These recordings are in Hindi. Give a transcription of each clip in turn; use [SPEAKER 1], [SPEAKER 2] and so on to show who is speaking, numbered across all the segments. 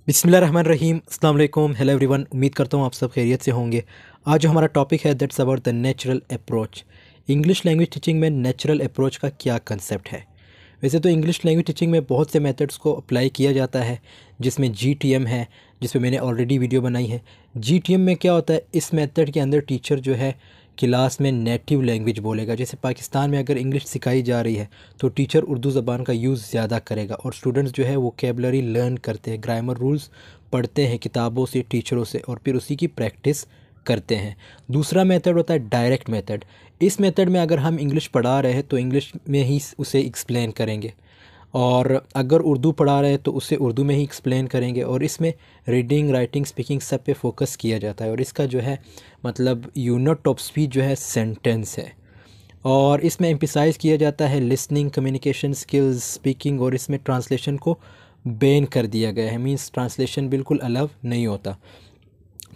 [SPEAKER 1] बिस्मिल्लाहिर्रहमानिर्रहीम, अस्सलाम वालेकुम, हेलो एवरीवन। उम्मीद करता हूँ आप सब खैरियत से होंगे। आज जो हमारा टॉपिक है that's about the natural approach. English language teaching में नेचुरल अप्रोच का क्या कंसेप्ट है। वैसे तो इंग्लिश लैंग्वेज टीचिंग में बहुत से मेथड्स को अप्लाई किया जाता है, जिसमें GTM है, जिसमें मैंने ऑलरेडी वीडियो बनाई है। GTM में क्या होता है, इस मेथड के अंदर टीचर जो है क्लास में नेटिव लैंग्वेज बोलेगा। जैसे पाकिस्तान में अगर इंग्लिश सिखाई जा रही है तो टीचर उर्दू ज़बान का यूज़ ज़्यादा करेगा और स्टूडेंट्स जो है वोकेबलरी लर्न करते हैं, ग्रामर रूल्स पढ़ते हैं किताबों से, टीचरों से, और फिर उसी की प्रैक्टिस करते हैं। दूसरा मेथड होता है डायरेक्ट मेथड। इस मेथड में अगर हम इंग्लिश पढ़ा रहे हैं तो इंग्लिश में ही उसे एक्सप्लेन करेंगे, और अगर उर्दू पढ़ा रहे हैं तो उसे उर्दू में ही एक्सप्लेन करेंगे। और इसमें रीडिंग, राइटिंग, स्पीकिंग सब पे फोकस किया जाता है, और इसका जो है मतलब यूनिट ऑफ स्पीच जो है सेंटेंस है। और इसमें एम्फसाइज़ किया जाता है लिसनिंग, कम्युनिकेशन स्किल्स, स्पीकिंग, और इसमें ट्रांसलेशन को बैन कर दिया गया है, मींस ट्रांसलेशन बिल्कुल अलाउ नहीं होता।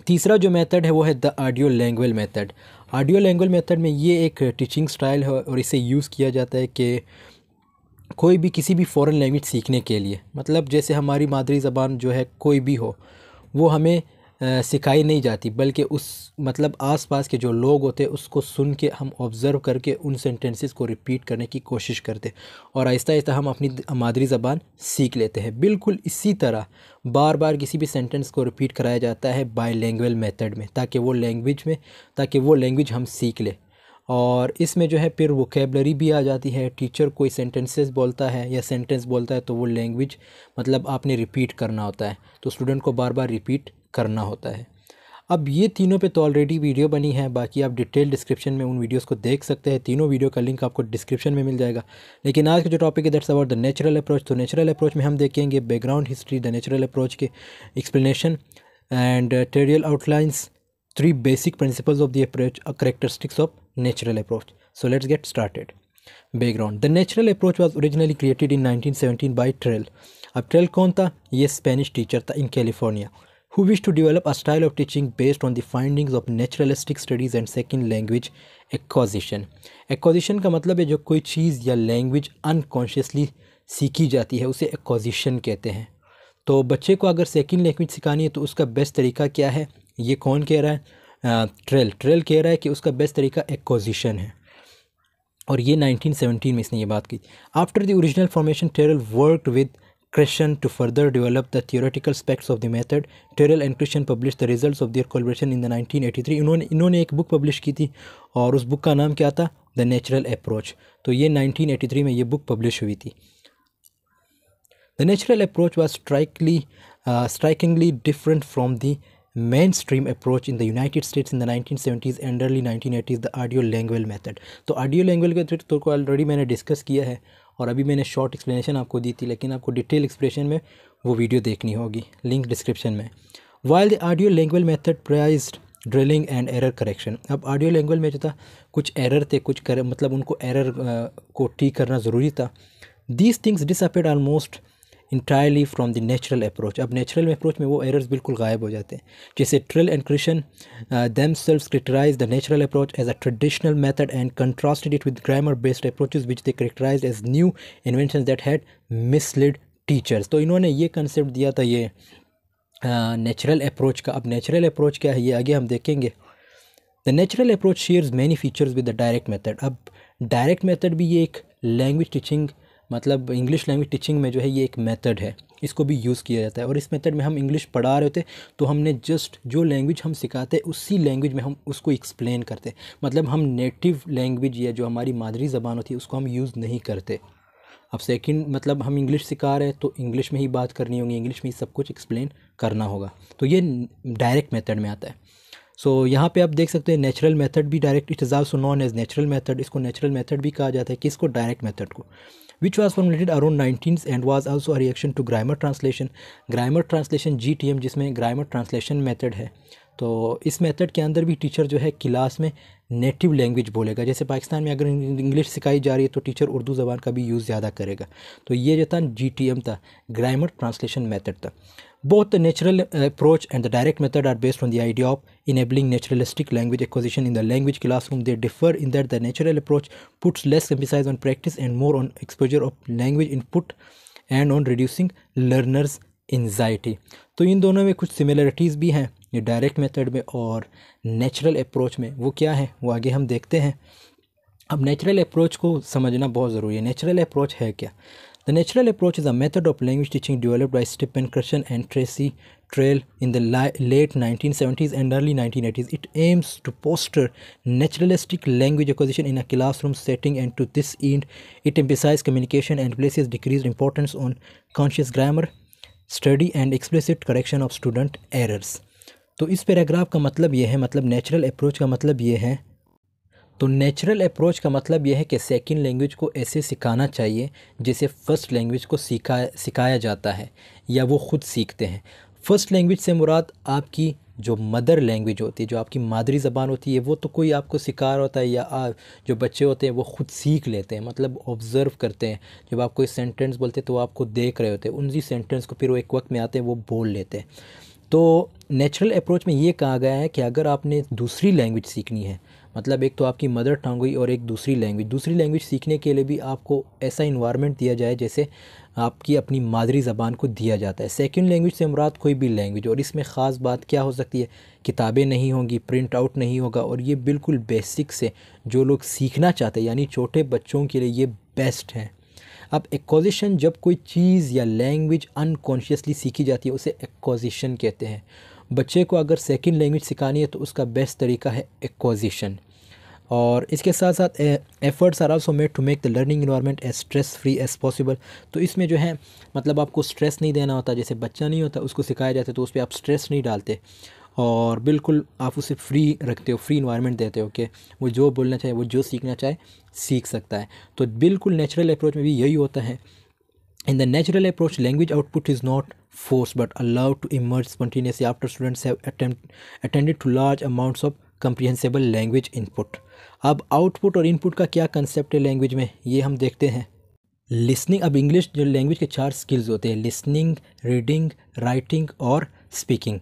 [SPEAKER 1] तीसरा जो मेथड है वो है the audio language method. Audio language method में ये एक टीचिंग स्टाइल है और इसे यूज़ किया जाता है कि कोई भी किसी भी फ़ॉरेन लैंग्वेज सीखने के लिए, मतलब जैसे हमारी मादरी ज़बान जो है कोई भी हो, वो हमें सिखाई नहीं जाती, बल्कि उस मतलब आसपास के जो लोग होते हैं उसको सुन के हम ऑब्ज़र्व करके उन सेंटेंसेस को रिपीट करने की कोशिश करते हैं, और आहिस्ता आहिस्ता हम अपनी मादरी ज़बान सीख लेते हैं। बिल्कुल इसी तरह बार बार किसी भी सेंटेंस को रिपीट कराया जाता है बाईलिंगुअल मेथड में, ताकि वो लैंग्वेज हम सीख लें। और इसमें जो है फिर वोकेबलरी भी आ जाती है। टीचर कोई सेंटेंसेस बोलता है या सेंटेंस बोलता है तो वो लैंग्वेज मतलब आपने रिपीट करना होता है, तो स्टूडेंट को बार बार रिपीट करना होता है। अब ये तीनों पे तो ऑलरेडी वीडियो बनी है, बाकी आप डिटेल डिस्क्रिप्शन में उन वीडियोस को देख सकते हैं। तीनों वीडियो का लिंक आपको डिस्क्रिप्शन में मिल जाएगा। लेकिन आज का जो टॉपिक है that's about the natural approach. तो नेचुरल अप्रोच में हम देखेंगे background history, the natural approach के explanation and tutorial outlines, three basic principles of the approach, characteristics of natural approach. So let's get started. Background: The natural approach was originally created in 1917 by Trell. अब ट्रेल कौन था? ये स्पेनिश टीचर था in California, who wished to develop a style of teaching based on the findings of naturalistic studies and second language acquisition. Acquisition का मतलब है जो कोई चीज़ या लैंग्वेज अनकॉन्शियसली सीखी जाती है उसे एक्विजिशन कहते हैं। तो बच्चे को अगर सेकंड लैंग्वेज सिखानी है तो उसका बेस्ट तरीका क्या है? ये कौन कह रहा है? ट्रेल कह रहा है कि उसका बेस्ट तरीका एक्विजिशन है, और ये 1917 में इसने ये बात की। After the original formation Terrell worked with Christian to further develop the theoretical aspects of the method. Terrell and Christian publish the results of their collaboration in the 1983। इन्होंने एक बुक पब्लिश की थी, और उस बुक का नाम क्या था? The natural approach. तो ये 1983 में ये बुक पब्लिश हुई थी। The natural approach was strikingly different from the mainstream approach in the United States in the 1970s and early 1980s, the audio language method. तो audio language method तो ऑलरेडी मैंने डिस्कस किया है, और अभी मैंने शॉर्ट एक्सप्लेनेशन आपको दी थी, लेकिन आपको डिटेल एक्सप्लेनेशन में वो वीडियो देखनी होगी, लिंक डिस्क्रिप्शन में। While the audio language method prized drilling and error correction. अब ऑडियो लैंग्वेज में जो था कुछ एरर थे, मतलब उनको एरर को ठीक करना ज़रूरी था। These things disappeared almost entirely from the natural approach. अब नेचुरल अप्रोच में वो एरर्स बिल्कुल गायब हो जाते हैं। जैसे Terrell and Krashen themselves criticized the natural approach as a traditional method and contrasted it with grammar based approaches which they characterized as new inventions that had misled teachers। तो इन्होंने ये कंसेप्ट दिया था ये नेचुरल अप्रोच का। अब नेचुरल अप्रोच क्या है ये आगे हम देखेंगे। The natural approach shares many features with the direct method. अब डायरेक्ट मेथड भी ये एक लैंग्वेज टीचिंग, मतलब इंग्लिश लैंग्वेज टीचिंग में जो है ये एक मेथड है, इसको भी यूज़ किया जाता है। और इस मेथड में हम इंग्लिश पढ़ा रहे होते तो हमने जस्ट जो लैंग्वेज हम सिखाते हैं उसी लैंग्वेज में हम उसको एक्सप्लेन करते, मतलब हम नेटिव लैंग्वेज या जो हमारी मादरी ज़बान होती है उसको हम यूज़ नहीं करते। अब सेकंड मतलब हम इंग्लिश सिखा रहे हैं तो इंग्लिश में ही बात करनी होगी, इंग्लिश में ही सब कुछ एक्सप्लेन करना होगा, तो ये डायरेक्ट मेथड में आता है। सो यहाँ पे आप देख सकते हैं नेचुरल मेथड भी direct, it is also known as natural method. इसको नेचुरल मेथड भी कहा जाता है, किसको? डायरेक्ट मेथड को। Which was formulated around 19 and was also a reaction to grammar translation. Grammar translation GTM, जिसमें ग्रामर ट्रांसलेशन मेथड है। तो इस मेथड के अंदर भी टीचर जो है क्लास में नेटिव लैंग्वेज बोलेगा। जैसे पाकिस्तान में अगर इंग्लिश सिखाई जा रही है तो टीचर उर्दू ज़बान का भी यूज़ ज़्यादा करेगा। तो ये जो था GTM था, ग्रामर ट्रांसलेशन मेथड था। Both the natural approach and the direct method are based on the idea of enabling naturalistic language acquisition in the language classroom. They differ in that the natural approach puts less emphasis on practice and more on exposure of language input and on reducing learners' anxiety. तो इन दोनों में कुछ सिमिलरिटीज़ भी हैं, ये डायरेक्ट मेथड में और नेचुरल अप्रोच में। वो क्या है वो आगे हम देखते हैं। अब नेचुरल अप्रोच को समझना बहुत ज़रूरी है। नेचुरल अप्रोच है क्या? The natural approach is a method of language teaching developed by Stephen Krashen and Tracy Terrell in the late 1970s and early 1980s. It aims to foster naturalistic language acquisition in a classroom setting, and to this end, it emphasizes communication and places decreased importance on conscious grammar study and explicit correction of student errors. तो इस पैराग्राफ का मतलब ये है, मतलब नेचुरल अप्रोच का मतलब ये है, तो नेचुरल अप्रोच का मतलब यह है कि सेकंड लैंग्वेज को ऐसे सिखाना चाहिए जैसे फ़र्स्ट लैंग्वेज को सिखाया जाता है या वो ख़ुद सीखते हैं। फ़र्स्ट लैंग्वेज से मुराद आपकी जो मदर लैंग्वेज होती है, जो आपकी मादरी ज़बान होती है, वो तो कोई आपको सिखा रहा होता है या जो बच्चे होते हैं वो ख़ुद सीख लेते हैं, मतलब ऑब्ज़र्व करते हैं। जब आप कोई सेंटेंस बोलते हैं तो आप को देख रहे होते हैं, उन्हीं सेंटेंस को फिर वो एक वक्त में आते हैं वो बोल लेते हैं। तो नेचुरल अप्रोच में ये कहा गया है कि अगर आपने दूसरी लैंग्वेज सीखनी है, मतलब एक तो आपकी मदर टंग हुई और एक दूसरी लैंग्वेज सीखने के लिए भी आपको ऐसा इन्वायरमेंट दिया जाए जैसे आपकी अपनी मादरी ज़बान को दिया जाता है। सेकंड लैंग्वेज से मुराद कोई भी लैंग्वेज, और इसमें ख़ास बात क्या हो सकती है, किताबें नहीं होंगी, प्रिंट आउट नहीं होगा, और ये बिल्कुल बेसिक से जो लोग सीखना चाहते हैं यानी छोटे बच्चों के लिए ये बेस्ट है। अब एक्विजिशन, जब कोई चीज़ या लैंग्वेज अनकॉन्शियसली सीखी जाती है उसे एक्विजिशन कहते हैं। बच्चे को अगर सेकंड लैंग्वेज सिखानी है तो उसका बेस्ट तरीका है एक्विजिशन। और इसके साथ साथ efforts are also made to make the learning environment as stress free as possible. तो इसमें जो है मतलब आपको स्ट्रेस नहीं देना होता, जैसे बच्चा नहीं होता उसको सिखाया जाता है तो उस पर आप स्ट्रेस नहीं डालते और बिल्कुल आप उसे फ्री रखते हो, फ्री इन्वायरमेंट देते हो कि वो जो बोलना चाहे, वो जो सीखना चाहे सीख सकता है। तो बिल्कुल नेचुरल अप्रोच में भी यही होता है। In the natural approach, language output is not forced but allowed to emerge spontaneously after students have attended to large amounts of comprehensible language input. अब आउटपुट और इनपुट का क्या कंसेप्ट है लैंग्वेज में, ये हम देखते हैं। लिसनिंग, अब इंग्लिश जो लैंग्वेज के 4 स्किल्स होते हैं, लिसनिंग, रीडिंग, राइटिंग और स्पीकिंग।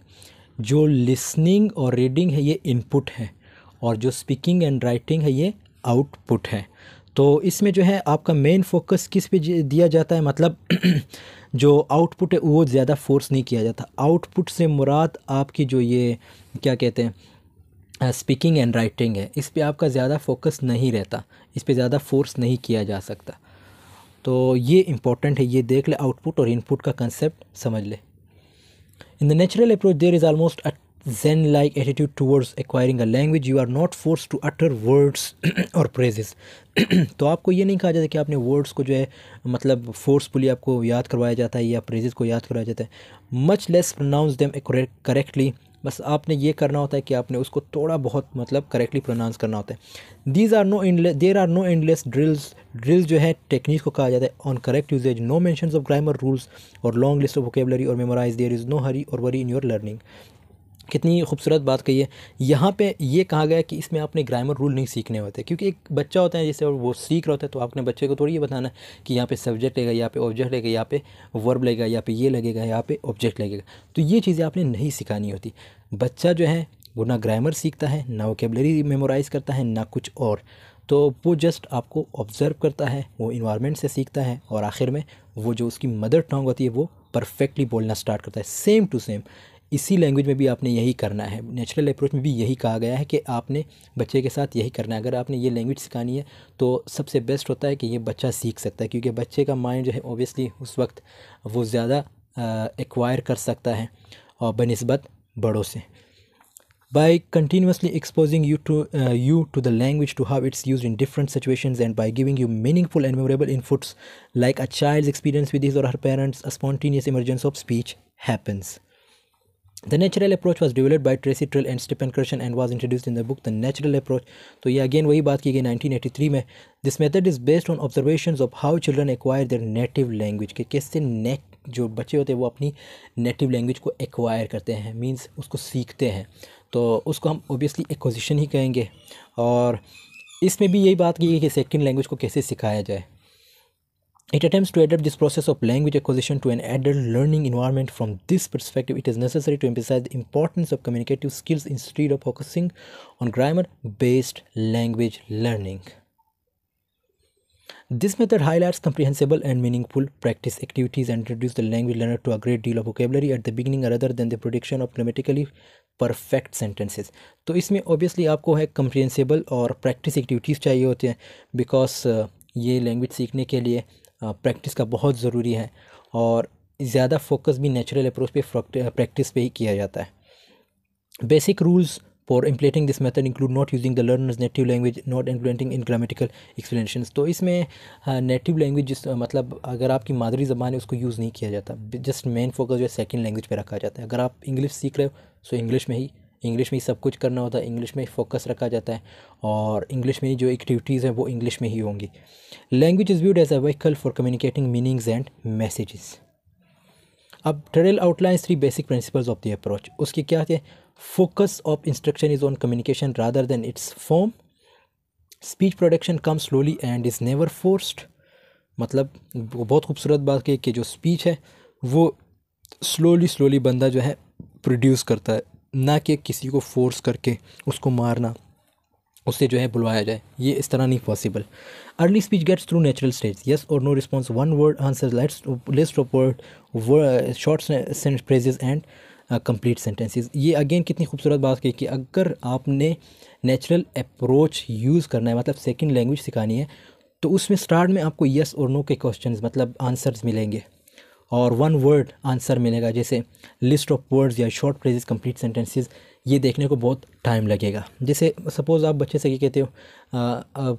[SPEAKER 1] जो लिसनिंग और रीडिंग है ये इनपुट है और जो स्पीकिंग एंड राइटिंग है ये आउटपुट है। तो इसमें जो है आपका मेन फोकस किस पे दिया जाता है, मतलब जो आउटपुट है वो ज़्यादा फोर्स नहीं किया जाता। आउटपुट से मुराद आपकी जो ये क्या कहते हैं स्पीकिंग एंड राइटिंग है, इस पे आपका ज़्यादा फोकस नहीं रहता, इस पे ज़्यादा फोर्स नहीं किया जा सकता। तो ये इम्पोर्टेंट है, ये देख ले, आउटपुट और इनपुट का कंसेप्ट समझ ले। In the natural approach there is almost a zen-like attitude towards acquiring a language. You are not forced to utter words or phrases. तो आपको ये नहीं कहा जाता कि आपने वर्ड्स को जो है मतलब फोर्सफुली आपको याद करवाया जाता है या फ्रेजेस को याद करवाया जाता है। Much less pronounce them correctly, बस आपने ये करना होता है कि आपने उसको थोड़ा बहुत मतलब करेक्टली प्रोनाउंस करना होता है। There are no endless drills जो है टेक्निक्स को कहा जाता है on correct usage, no mentions of grammar rules और लॉन्ग लिस्ट ऑफ वोकेबलरी और memorise, there is no hurry और वरी इन योर लर्निंग। कितनी खूबसूरत बात कही है। यहाँ पे ये कहा गया कि इसमें आपने ग्रामर रूल नहीं सीखने होते, क्योंकि एक बच्चा होता है जैसे वो सीख रहा होता है तो आपने बच्चे को थोड़ी ये बताना है कि यहाँ पे सब्जेक्ट लगेगा, यहाँ पे ऑब्जेक्ट लगेगा, यहाँ पे वर्ब लगेगा, यहाँ पे ये लगेगा, यहाँ पे ऑब्जेक्ट लगेगा। तो ये चीज़ें आपने नहीं सिखानी होती। बच्चा जो है वो ना ग्रामर सीखता है, ना वोकेबलरी मेमोराइज़ करता है, ना कुछ और। तो वो जस्ट आपको ऑब्ज़र्व करता है, वो इन्वायरमेंट से सीखता है और आखिर में वो जो उसकी मदर टंग होती है वो परफेक्टली बोलना स्टार्ट करता है, सेम टू सेम। इसी लैंग्वेज में भी आपने यही करना है। नेचुरल अप्रोच में भी यही कहा गया है कि आपने बच्चे के साथ यही करना है। अगर आपने ये लैंग्वेज सिखानी है तो सबसे बेस्ट होता है कि ये बच्चा सीख सकता है, क्योंकि बच्चे का माइंड जो है ओबियसली उस वक्त वो ज़्यादा एक्वायर कर सकता है और बनिस्बत बड़ों से। By continuously exposing you to the language, to how it's used in different situations, and by giving you meaningful and memorable inputs like a child's experience with his or her parents, a spontaneous emergence of speech happens. The natural approach was developed by Tracy Trill and Stephen Krashen and was introduced in the book The Natural Approach. तो ये अगेन वही बात की गई 1983 में। This method is based on observations of how children acquire their native language, कि कैसे जो बच्चे होते हैं वो अपनी नेटिव लैंग्वेज को एक्वायर करते हैं, मींस उसको सीखते हैं। तो उसको हम ओबियसली एक्विजिशन ही कहेंगे। और इसमें भी यही बात की गई कि सेकंड लैंग्वेज को कैसे सिखाया जाए। It attempts to adapt this process of language acquisition to an adult learning environment. From this perspective, it is necessary to emphasize the importance of communicative skills instead of focusing on grammar-based language learning. This method highlights comprehensible and meaningful practice activities and introduces the language learner to a great deal of vocabulary at the beginning rather than the prediction of grammatically perfect sentences. तो इसमें ऑब्वियसली आपको है कंप्रिहेंसिबल और प्रैक्टिस एक्टिविटीज़ चाहिए होते हैं, बिकॉज ये लैंग्वेज सीखने के लिए प्रैक्टिस का बहुत ज़रूरी है, और ज़्यादा फोकस भी नेचुरल अप्रोच पे प्रैक्टिस पे ही किया जाता है। Basic rules for implementing this method include not using the learners native language, not implementing in grammatical explanations. तो इसमें नेटिव लैंग्वेज जिस मतलब अगर आपकी मादरी ज़बान है उसको यूज़ नहीं किया जाता, जस्ट मेन फोकस जो है सेकंड लैंग्वेज पे रखा जाता है। अगर आप इंग्लिश सीख रहे हो सो इंग्लिश में ही सब कुछ करना होता है, इंग्लिश में ही फोकस रखा जाता है, और इंग्लिश में ही जो एक्टिविटीज़ हैं वो इंग्लिश में ही होंगी। Language is viewed as a vehicle for communicating meanings and messages. अब Terrell outlines 3 basic principles of the approach. उसके क्या थे? Focus of instruction is on communication rather than its form. Speech production come slowly and is never forced. मतलब वो बहुत खूबसूरत बात है कि जो स्पीच है वो स्लोली बंदा जो है प्रोड्यूस करता है, ना कि किसी को फोर्स करके उसको मारना, उससे जो है बुलवाया जाए, ये इस तरह नहीं possible. Early speech gets through natural stage, yes और no response, one word answer, list of word, short phrases and complete sentences. ये अगेन कितनी खूबसूरत बात की कि अगर आपने नेचुरल अप्रोच यूज़ करना है, मतलब सेकंड लैंग्वेज सिखानी है, तो उसमें स्टार्ट में आपको यस और नो के क्वेश्चंस मतलब आंसर्स मिलेंगे, और वन वर्ड आंसर मिलेगा, जैसे लिस्ट ऑफ वर्ड्स या शॉर्ट फ्रेजेस, कंप्लीट सेंटेंसेस। ये देखने को बहुत टाइम लगेगा। जैसे सपोज़ आप बच्चे से ये कहते हो,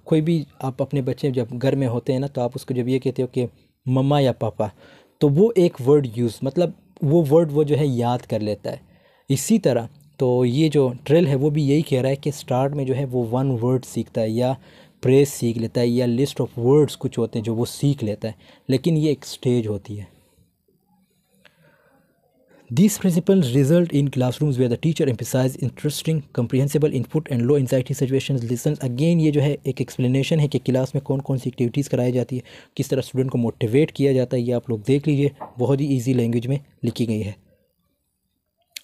[SPEAKER 1] कोई भी आप अपने बच्चे जब घर में होते हैं ना, तो आप उसको जब ये कहते हो कि मम्मा या पापा, तो वो एक वर्ड यूज़ मतलब वो वर्ड वो जो है याद कर लेता है। इसी तरह तो ये जो ट्रेल है वो भी यही कह रहा है कि स्टार्ट में जो है वो वन वर्ड सीखता है, या प्रेस सीख लेता है, या लिस्ट ऑफ वर्ड्स कुछ होते हैं जो वो सीख लेता है, लेकिन ये एक स्टेज होती है। These principles result in classrooms where the teacher emphasizes interesting, comprehensible input and low anxiety situations listens। Again ये जो है एक एक्सप्लेनेशन है कि क्लास में कौन कौन सी एक्टिविटीज़ कराई जाती है, किस तरह स्टूडेंट को मोटिवेट किया जाता है, ये आप लोग देख लीजिए, बहुत ही ईजी लैंग्वेज में लिखी गई है।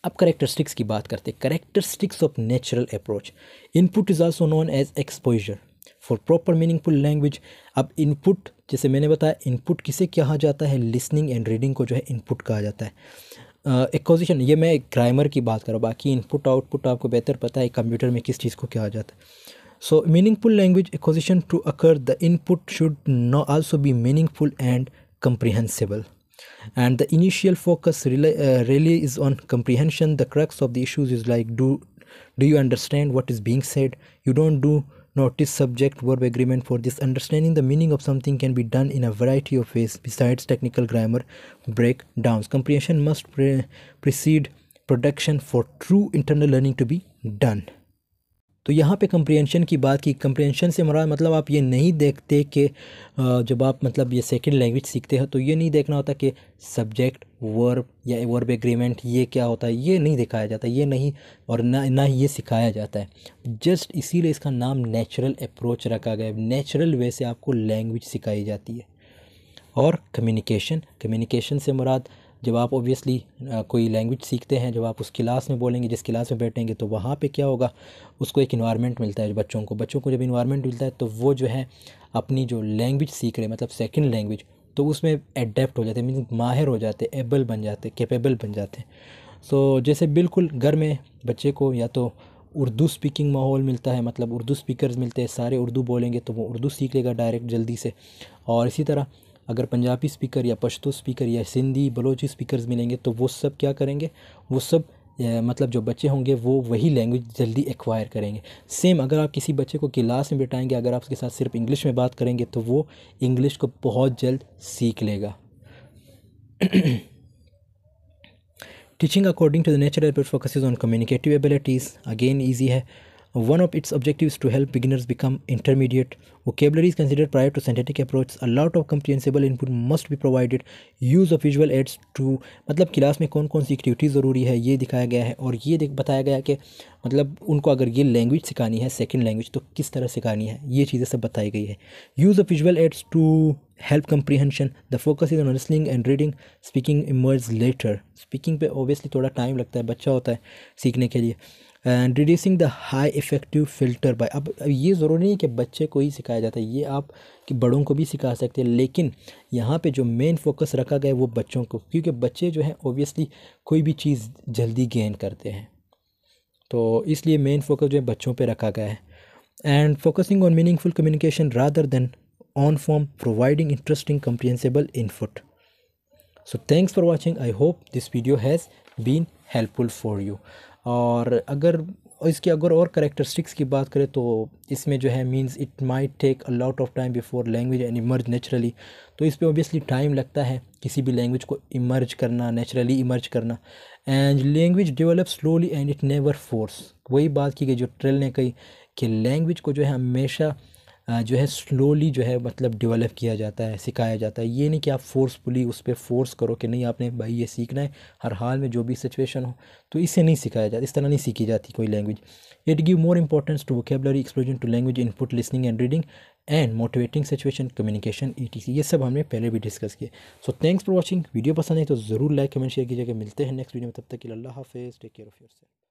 [SPEAKER 1] अब करेक्टरिस्टिक्स की बात करते हैं। Characteristics of natural approach. Input is also known as exposure for proper meaningful language. अब इनपुट, जैसे मैंने बताया, इनपुट किसे कहा जाता है? लिसनिंग एंड रीडिंग को जो है इनपुट कहा जाता है। एक्विजिशन, ये मैं ग्रामर की बात कर रहा हूँ, बाकी इनपुट आउटपुट आपको बेहतर पता है कंप्यूटर में किस चीज़ को कहा जाता है। So meaningful language acquisition to occur the input should no also be meaningful and comprehensible, and the initial focus really is on comprehension. The crux of the issues is like, do you understand what is being said? You don't do notice subject verb agreement. For this, understanding the meaning of something can be done in a variety of ways besides technical grammar breakdowns. Comprehension must precede production for true internal learning to be done. तो यहाँ पे कंप्रीहेंशन की बात की। कंप्रीहेंशन से मुराद मतलब आप ये नहीं देखते कि जब आप मतलब ये सेकंड लैंग्वेज सीखते हो तो ये नहीं देखना होता कि सब्जेक्ट वर्ब या वर्ब एग्रीमेंट ये क्या होता है, ये नहीं दिखाया जाता, ये नहीं, और ना ही ये सिखाया जाता है। जस्ट इसीलिए इसका नाम नेचुरल अप्रोच रखा गया है। नेचुरल वे से आपको लैंग्वेज सिखाई जाती है। और कम्युनिकेशन से मुराद, जब आप ऑब्वियसली कोई लैंग्वेज सीखते हैं, जब आप उस क्लास में बोलेंगे, जिस क्लास में बैठेंगे, तो वहाँ पे क्या होगा, उसको एक इन्वायरमेंट मिलता है बच्चों को जब इन्वायरमेंट मिलता है तो वो जो है अपनी जो लैंग्वेज सीख रहे हैं मतलब सेकंड लैंग्वेज, तो उसमें एडेप्ट हो जाते हैं, मीन माहिर हो जाते, एबल बन जाते, कैपेबल बन जाते हैं। सो जैसे बिल्कुल घर में बच्चे को या तो उर्दू स्पीकिंग माहौल मिलता है, मतलब उर्दू स्पीकर्स मिलते हैं, सारे उर्दू बोलेंगे तो वो उर्दू सीख लेगा डायरेक्ट जल्दी से। और इसी तरह अगर पंजाबी स्पीकर या पश्तो स्पीकर या सिंधी बलोची स्पीकर्स मिलेंगे तो वो सब क्या करेंगे, वो सब मतलब जो बच्चे होंगे वो वही लैंग्वेज जल्दी एक्वायर करेंगे। सेम अगर आप किसी बच्चे को क्लास में बिठाएंगे, अगर आप उसके साथ सिर्फ इंग्लिश में बात करेंगे तो वो इंग्लिश को बहुत जल्द सीख लेगा। Teaching according to the natural approach focuses on communicative abilities. Again easy है। One of its objectives is to help beginners become intermediate. Vocabulary is considered prior to synthetic approach. A lot of comprehensible input must be provided. Use of visual aids to मतलब क्लास में कौन कौन सी एक्टिविटी ज़रूरी है ये दिखाया गया है, और ये बताया गया कि मतलब उनको अगर ये लैंग्वेज सिखानी है सेकंड लैंग्वेज तो किस तरह सिखानी है, ये चीज़ें सब बताई गई है। Use of visual aids to help comprehension. The focus is on listening and reading. Speaking emerges later. Speaking पे obviously थोड़ा टाइम लगता है, बच्चा होता है सीखने के लिए. And reducing the high effective filter by. अब ये ज़रूरी नहीं है कि बच्चे को ही सिखाया जाता है, ये आप कि बड़ों को भी सिखा सकते हैं, लेकिन यहाँ पे जो मेन फोकस रखा गया है वो बच्चों को, क्योंकि बच्चे जो हैं ओबियसली कोई भी चीज़ जल्दी गेन करते हैं, तो इसलिए मेन फोकस जो है बच्चों पे रखा गया है. And focusing on meaningful communication rather than on form providing interesting comprehensible input. So thanks for watching. I hope this video has been helpful for you. और अगर इसकी अगर और करेक्टरिस्टिक्स की बात करें तो इसमें जो है means it might take a lot of time before language and emerge naturally. तो इस पे ऑब्वियसली टाइम लगता है किसी भी लैंग्वेज को इमर्ज करना, नेचुरली इमर्ज करना. And language develop slowly and it never force. वही बात की गई जो ट्रेल ने कही कि लैंग्वेज को जो है हमेशा जो है स्लोली जो है मतलब डेवलप किया जाता है, सिखाया जाता है. ये नहीं कि आप फोर्सफुली उस पर फोर्स करो कि नहीं आपने भाई ये सीखना है हर हाल में जो भी सिचुएशन हो, तो इसे नहीं सिखाया जाता, इस तरह नहीं सीखी जाती कोई language. It give more importance to vocabulary explosion to language input listening and reading and motivating situation communication ETC. ये सब हमने पहले भी डिस्कस किए. So thanks for watching. Video पसंद है तो ज़रूर लाइक कमेंट शेयर कीजिएगा. मिलते हैं नेक्स्ट वीडियो में, तब तक के लिए अल्लाह हाफिज़. Take care of yourself.